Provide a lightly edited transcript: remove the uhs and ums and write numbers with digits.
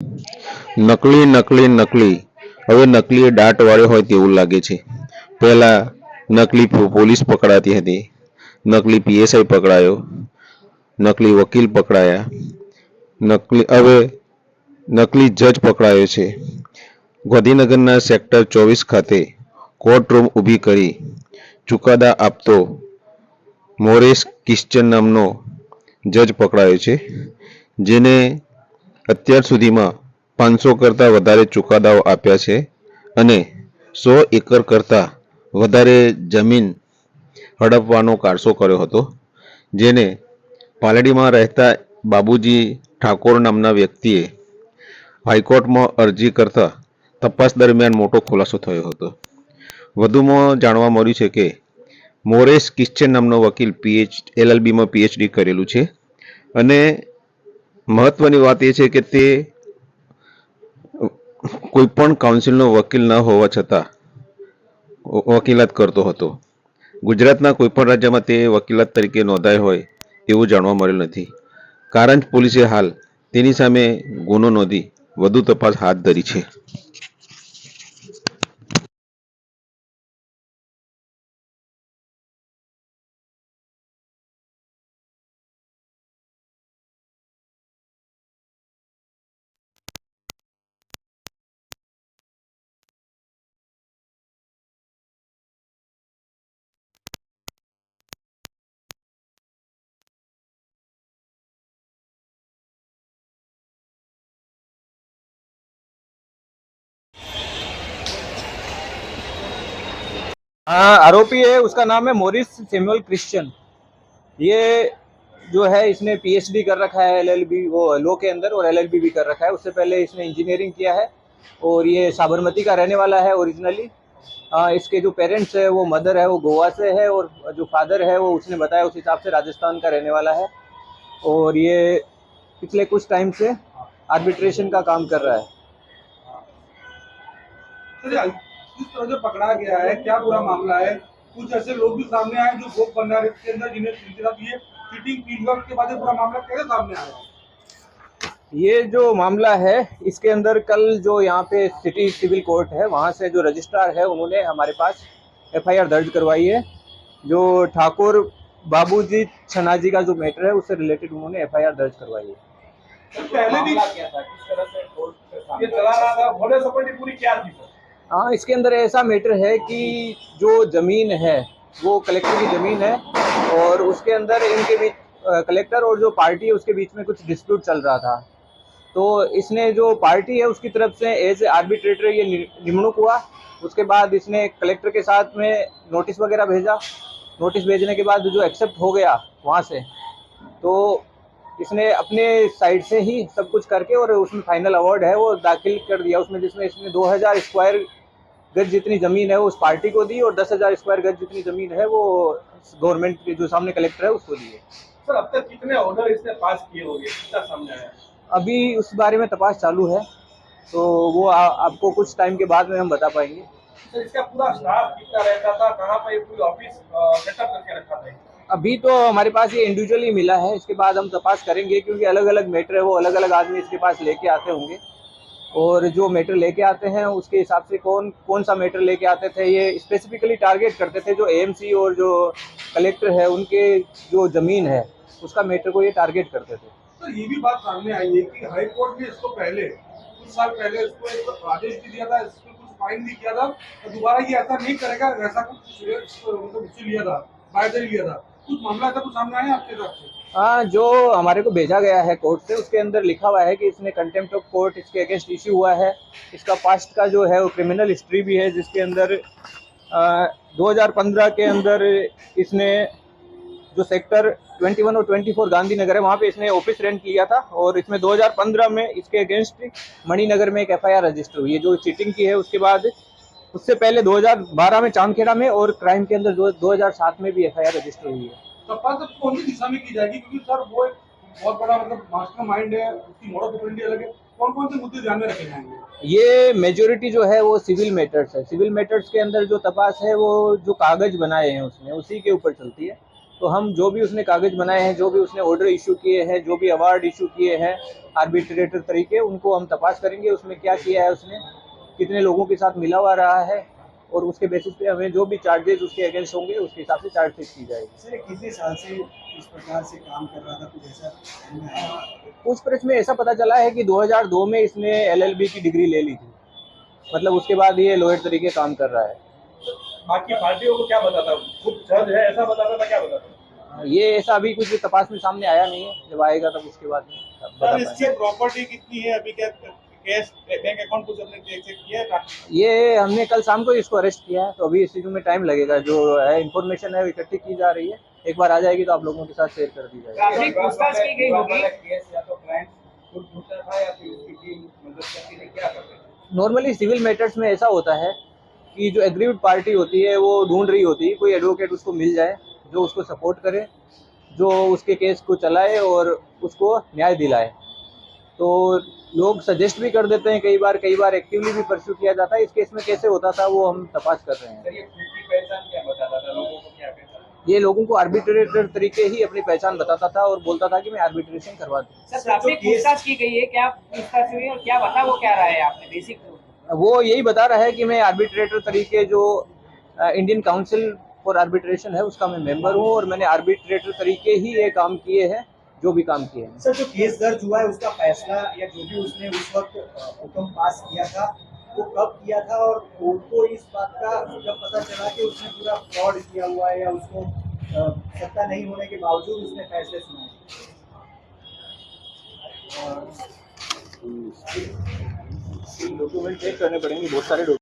નકલી નકલી નકલી હવે નકલી દાટ વાળો હોય તેવું લાગે છે. પહેલા નકલી પોલીસ પકડાતી હતી, નકલી પીએસઆઈ પકડાયો, નકલી વકીલ પકડાયા, હવે નકલી જજ પકડાયો છે. ગાંધીનગરના સેક્ટર 24 ખાતે કોર્ટરૂમ ઊભી કરી ચુકાદા આપતો મોરેશ ક્રિશ્ચન નામનો જજ પકડાયો છે, જેને અત્યાર સુધીમાં 500 કરતાં વધારે ચુકાદાઓ આપ્યા છે અને 100 એકર કરતાં વધારે જમીન હડપવાનો કારસો કર્યો હતો, જેને પાલડીમાં રહેતા બાબુજી ઠાકોર નામના વ્યક્તિએ હાઈકોર્ટમાં અરજી કરતા તપાસ દરમિયાન મોટો ખુલાસો થયો હતો. વધુમાં જાણવા મળ્યું છે કે મોરેશ ક્રિશ્ચન નામનો વકીલ LLBમાં PhD કરેલું છે અને મહત્વની વાત એ છે કે તે કોઈ પણ કાઉન્સિલનો વકીલ ન હોવા છતાં વકીલાત કરતો હતો. ગુજરાતના કોઈ પણ રાજ્યમાં તે વકીલાત તરીકે નોંધાય હોય તેવું જાણવા મળેલ નથી. કારંજ પોલીસે હાલ તેની સામે ગુનો નોંધી વધુ તપાસ હાથ ધરી છે. हाँ, आरोपी है, उसका नाम है मोरिस सैमुअल क्रिश्चियन। ये जो है इसने पीएचडी कर रखा है एलएलबी वो लॉ के अंदर, और एलएलबी भी कर रखा है। उससे पहले इसने इंजीनियरिंग किया है और ये साबरमती का रहने वाला है ओरिजिनली। इसके जो पेरेंट्स है वो मदर है वो गोवा से है, और जो फादर है वो उसने बताया उस हिसाब से राजस्थान का रहने वाला है। और ये पिछले कुछ टाइम से आर्बिट्रेशन का काम कर रहा है। किस तरह से पकड़ा गया है, क्या पूरा मामला है? कुछ ऐसे लोग भी सामने आए जो भोग बना रहे के अंदर जिन्हें चीटिंग की वक्त के बाद पूरा मामला कैसे सामने आया? ये जो मामला है इसके अंदर कल जो यहाँ पे सिटी सिविल कोर्ट है वहाँ से जो रजिस्ट्रार है उन्होंने हमारे पास एफआईआर दर्ज करवाई है। जो ठाकुर बाबूजी छनाजी का जो मैटर है उससे रिलेटेड उन्होंने एफआईआर दर्ज करवाई है। पहले भी क्या था, किस तरह से ये चला रहा था, भोले सपाटी पूरी क्या थी सर? हाँ, इसके अंदर ऐसा मैटर है कि जो ज़मीन है वो कलेक्टर की ज़मीन है, और उसके अंदर इनके बीच कलेक्टर और जो पार्टी है उसके बीच में कुछ डिस्प्यूट चल रहा था। तो इसने जो पार्टी है उसकी तरफ से एज आर्बिट्रेटर ये निमणूक हुआ। उसके बाद इसने कलेक्टर के साथ में नोटिस वगैरह भेजा। नोटिस भेजने के बाद जो एक्सेप्ट हो गया वहाँ से, तो इसने अपने साइड से ही सब कुछ करके और उसमें फाइनल अवार्ड है वो दाखिल कर दिया उसमें, जिसमें इसने 2000 स्क्वायर गज जितनी ज़मीन है वो उस पार्टी को दी, और 10,000 स्क्वायर गज जितनी ज़मीन है वो गवर्नमेंट के जो सामने कलेक्टर है उसको दी है। सर अब तक कितने ऑर्डर इसने पास किए होंगे, कितना सामने आया? अभी उस बारे में तपास चालू है, तो वो आपको कुछ टाइम के बाद में हम बता पाएंगे। सर इसका पूरा स्टाफ कितना रहता था, कहाँ पर पूरी ऑफिस सेटअप करके रखा था? अभी तो हमारे पास ये इंडिविजुअली मिला है, इसके बाद हम तपास करेंगे क्योंकि अलग अलग मैटर है वो अलग अलग आदमी इसके पास लेके आते होंगे, और जो मैटर लेके आते हैं उसके हिसाब से कौन सा मैटर लेके आते थे ये स्पेसिफिकली टारगेट करते थे। जो एएमसी और जो कलेक्टर है उनके जो ज़मीन है उसका मैटर को ये टारगेट करते थे। सर ये भी बात सामने आई है कि हाई कोर्ट ने इसको पहले कुछ साल पहले इसको एक आदेश भी दिया था, इसको कुछ फाइन भी किया था और दोबारा ये ऐसा नहीं करेगा, ऐसा कुछ लिया था, बायदरी लिया था। कुछ मामला ऐसा कुछ सामने आया आपके हिसाब से? हाँ, जो हमारे को भेजा गया है कोर्ट से उसके अंदर लिखा हुआ है कि इसने कंटेम्प्ट ऑफ कोर्ट इसके अगेंस्ट इश्यू हुआ है। इसका पास्ट का जो है वो क्रिमिनल हिस्ट्री भी है, जिसके अंदर 2015 के अंदर इसने जो सेक्टर 21 और 24 गांधीनगर है वहाँ पे इसने ऑफिस रेंट लिया था, और इसमें 2015 में इसके अगेंस्ट मणिनगर में एक एफआईआर रजिस्टर हुई है जो चीटिंग की है। उसके बाद उससे पहले 2012 में चांदखेड़ा में, और क्राइम के अंदर 2007 में भी एफआईआर रजिस्टर हुई है। तपास अब कौन सी दिशा में की जाएगी, क्योंकि सर वो एक बहुत बड़ा मतलब मास्टरमाइंड है, उसकी मोडस ऑपरेंडी अलग है, कौन कौन से मुद्दे ध्यान में रखे जाएंगे? ये मेजोरिटी जो है वो सिविल मैटर्स है। सिविल मैटर्स के अंदर जो तपास है वो जो कागज बनाए हैं उसने उसी के ऊपर चलती है। तो हम जो भी उसने कागज बनाए हैं, जो भी उसने ऑर्डर इशू किए हैं, जो भी अवार्ड इशू किए हैं आर्बिट्रेटर तरीके, उनको हम तपास करेंगे उसमें क्या किया है उसने, कितने लोगों के साथ मिला हुआ रहा है, और उसके बेसिस पे हमें जो भी चार्जेस उसके अगेंस्ट होंगे उसके हिसाब से चार्जशीट की जाएगी। सर, ये कितने साल से इस प्रकार से काम कर रहा था, कुछ ऐसा ध्यान में आया? पूछपरछ में ऐसा पता चला है कि 2002 में इसने LLB की डिग्री ले ली थी, मतलब उसके बाद ये लॉयर तरीके काम कर रहा है। बाकी पार्टियों को क्या बताता, खुद जज है ऐसा बताता था, क्या बताता? ये ऐसा अभी कुछ भी तपास में सामने आया नहीं है, जब आएगा तब उसके बाद में बता सर, पाएंगे। इसकी प्रॉपर्टी कितनी है अभी? क्या कैश बैंक अकाउंट कुछ अपने चेक किया है? ये हमने कल शाम को इसको अरेस्ट किया है, तो अभी इस चीज़ में टाइम लगेगा, जो है इन्फॉर्मेशन है वो इकट्ठी की जा रही है, एक बार आ जाएगी तो आप लोगों के साथ शेयर कर दी जाएगी। प्राथमिक पूछताछ की गई होगी। केस या तो क्लाइंट खुद ढूंढता था या फिर उसकी टीम मदद करती थी, क्या करते थे? नॉर्मली सिविल मैटर्स में ऐसा होता है कि जो एग्रीव्ड पार्टी होती है वो ढूंढ रही होती है कोई एडवोकेट उसको मिल जाए जो उसको सपोर्ट करे, जो उसके केस को चलाए और उसको न्याय दिलाए। तो लोग सजेस्ट भी कर देते हैं, कई बार एक्टिवली भी परस्यू किया जाता है। इस केस में कैसे होता था वो हम तपास कर रहे हैं। सर, ये खुद की पहचान क्या बताता था लोगों को, क्या कहता था? ये लोगों को आर्बिट्रेटर तरीके ही अपनी पहचान बताता था और बोलता था कि मैं आर्बिट्रेशन करवा दूँ। सर, प्राथमिक पूछताछ की गई है, क्या पूछताछ हुई और क्या बता, वो क्या रहा है आपने बेसिक? वो यही बता रहा है कि मैं आर्बिट्रेटर तरीके जो इंडियन काउंसिल फॉर आर्बिट्रेशन है उसका मैं मेंबर हूँ और मैंने आर्बिट्रेटर तरीके ही ये काम किए हैं, जो भी काम किए हैं। सर, जो केस दर्ज हुआ है उसका फैसला या जो भी उसने उस वक्त हुक्म पास किया था वो कब किया था, और कोर्ट को इस बात का जब पता चला कि उसने पूरा फ्रॉड किया हुआ है या उसको सत्ता नहीं होने के बावजूद उसने फैसले सुनाए? डॉक्यूमेंट चेक करने पड़ेंगे, बहुत सारे